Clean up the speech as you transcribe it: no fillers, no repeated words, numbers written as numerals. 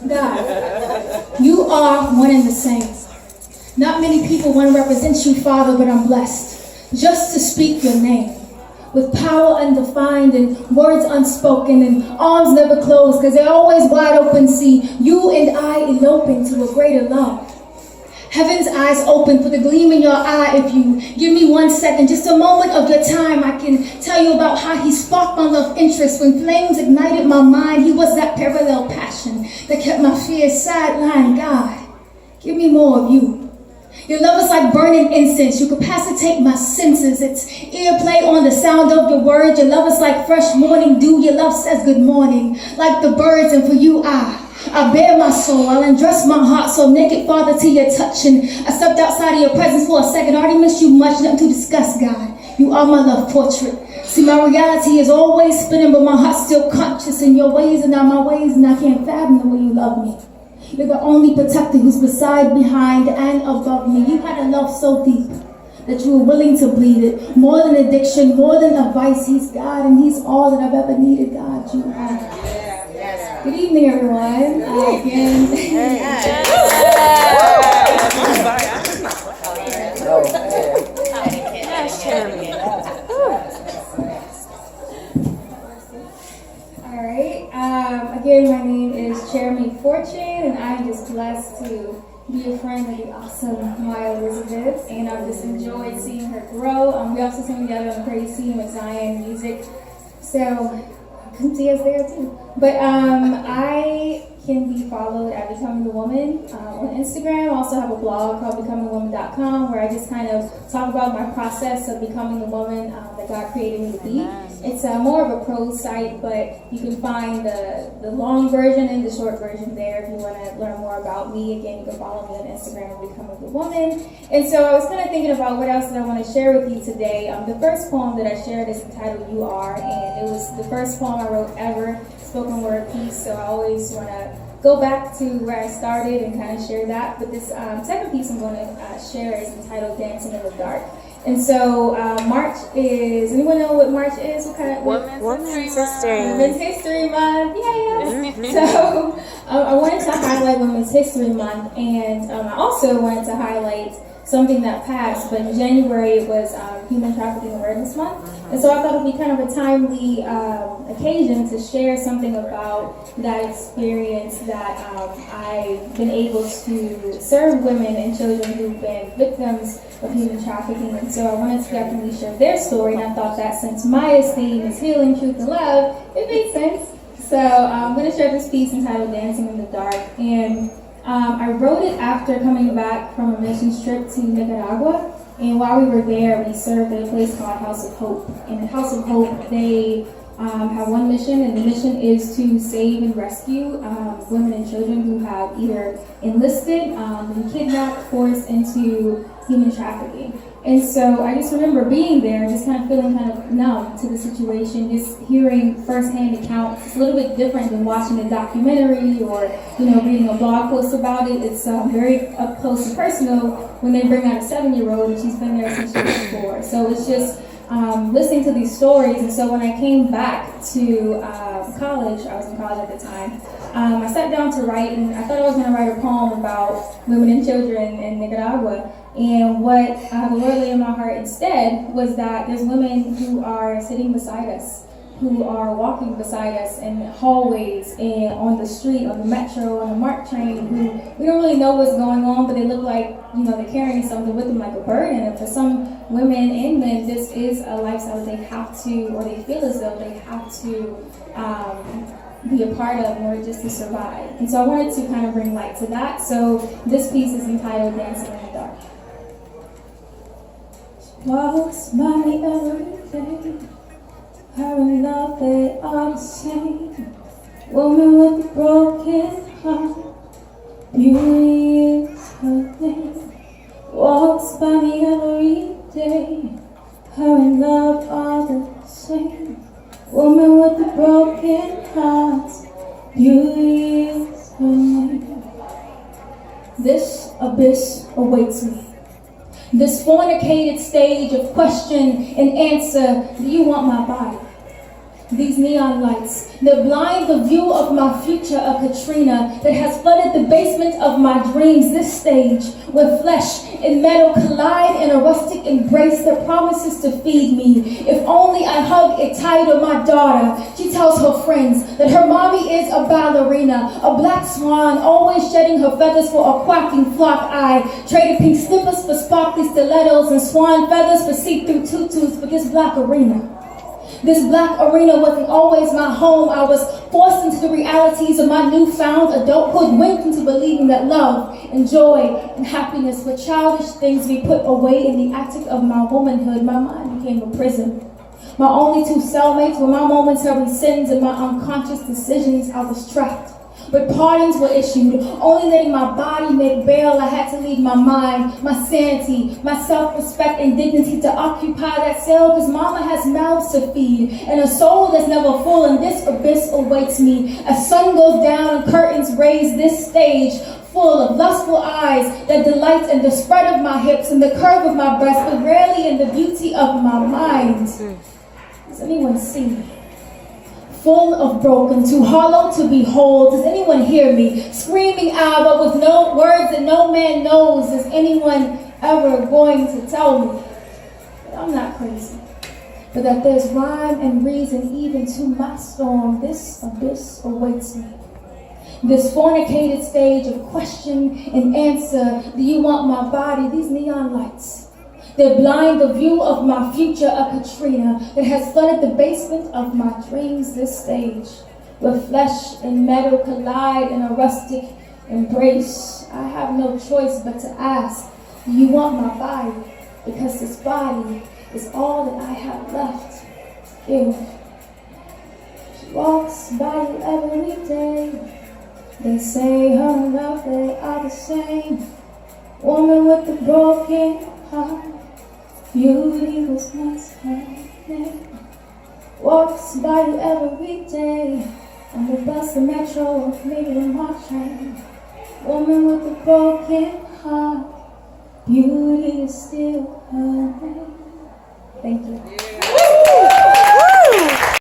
God, you are one and the same. Not many people want to represent you, Father, but I'm blessed just to speak your name. With power undefined and words unspoken and arms never closed because they're always wide open. See, you and I eloping to a greater love. Heaven's eyes open for the gleam in your eye. If you give me 1 second, just a moment of your time, I can tell you about how he sparked my love interest. When flames ignited my mind, he was that parallel passion that kept my fears sidelined. God, give me more of you. Your love is like burning incense. You capacitate my senses. It's earplay on the sound of your words. Your love is like fresh morning dew. Your love says good morning, like the birds. And for you, I bare my soul. I'll undress my heart so naked, Father, to your touch. And I stepped outside of your presence for a second. I already missed you much, nothing to discuss, God. You are my love portrait. See, my reality is always spinning, but my heart's still conscious. In your ways and not my ways, and I can't fathom the way you love me. You're the only protector who's beside, behind, and above me. You had a love so deep that you were willing to bleed it. More than addiction, more than a vice. He's God, and he's all that I've ever needed. God, you are. Good evening, everyone. Again. All right. Again, my name is Chiereme Fortune, and I'm just blessed to be a friend of the awesome Maya Elizabeth, and I've just enjoyed seeing her grow. We also sing together on the praise team with Zion Music, so I couldn't see us there too. But I can be followed at Becoming the Woman on Instagram. I also have a blog called becomingwoman.com where I just kind of talk about my process of becoming the woman that God created me to be. It's more of a prose site, but you can find the long version and the short version there if you want to learn more about me. Again, you can follow me on Instagram at Becoming the Woman. And so I was kind of thinking about what else did I want to share with you today. The first poem that I shared is entitled You Are, and it was the first poem I wrote ever, spoken word piece, so I always want to go back to where I started and kind of share that. But this second piece I'm going to share is entitled Dancing in the Dark. And so March is, anyone know what March is? What kind of Women's History Month. Women's History Month, yeah. So I wanted to highlight Women's History Month, and I also wanted to highlight something that passed, but in January it was Human Trafficking Awareness Month. And so I thought it would be kind of a timely occasion to share something about that experience that I've been able to serve women and children who've been victims of human trafficking. And so I wanted to definitely share their story, and I thought that since Maya's theme is healing, truth, and love, it made sense. So I'm going to share this piece entitled Dancing in the Dark. And I wrote it after coming back from a mission trip to Nicaragua. And while we were there, we served at a place called House of Hope. And at House of Hope, they have one mission, and the mission is to save and rescue women and children who have either enlisted, been kidnapped, forced into human trafficking. And so I just remember being there and just kind of feeling kind of numb to the situation, just hearing firsthand accounts. It's a little bit different than watching a documentary or, reading a blog post about it. It's very up close and personal when they bring out a 7-year-old and she's been there since she was 4. So it's just listening to these stories. And so when I came back to college, I was in college at the time, I sat down to write, and I thought I was going to write a poem about women and children in Nicaragua. And what the Lord laid in my heart instead was that there's women who are sitting beside us, who are walking beside us in hallways and on the street, on the metro, on the MARC train, who we don't really know what's going on, but they look like, they're carrying something with them like a burden. And for some women and men, this is a lifestyle that they have to, or they feel as though they have to be a part of in order just to survive. And so I wanted to kind of bring light to that. So this piece is entitled Dancing in the Dark. Walks by me every day, her and love, they are the same. Woman with a broken heart, beauty is her name. Walks by me every day, her and love are the same. Woman with a broken heart, beauty is her name. This abyss awaits me. This fornicated stage of question and answer, do you want my body? These neon lights that blind the view of my future, a Katrina that has flooded the basement of my dreams. This stage where flesh and metal collide in a rustic embrace that promises to feed me. If only I hug it tighter, my daughter. She tells her friends that her mommy is a ballerina, a black swan, always shedding her feathers for a quacking flock. I traded pink slippers for sparkly stilettos and swan feathers for see-through tutus for this black arena. This black arena wasn't always my home. I was forced into the realities of my newfound adulthood, winked into believing that love and joy and happiness were childish things we put away in the attic of my womanhood. My mind became a prison. My only two cellmates were my momentary sins and my unconscious decisions. I was trapped. But pardons were issued, only letting my body make bail. I had to leave my mind, my sanity, my self-respect and dignity to occupy that cell, because mama has mouths to feed and a soul that's never full, and this abyss awaits me. As sun goes down and curtains raise this stage, full of lustful eyes that delight in the spread of my hips and the curve of my breast, but rarely in the beauty of my mind. Does anyone see me? Full of broken, too hollow to behold. Does anyone hear me? Screaming out, but with no words that no man knows. Is anyone ever going to tell me that I'm not crazy, but that there's rhyme and reason even to my storm? This abyss awaits me. This fornicated stage of question and answer. Do you want my body? These neon lights that blind the view of my future, a Katrina that has flooded the basement of my dreams. This stage where flesh and metal collide in a rustic embrace. I have no choice but to ask, do you want my body? Because this body is all that I have left. If she walks by you every day, they say her and love, they are the same. Woman with the broken heart, beauty was once her name. Walks by you every day on the bus, the metro, or maybe the MARC train. Woman with a broken heart, beauty is still her name. Thank you.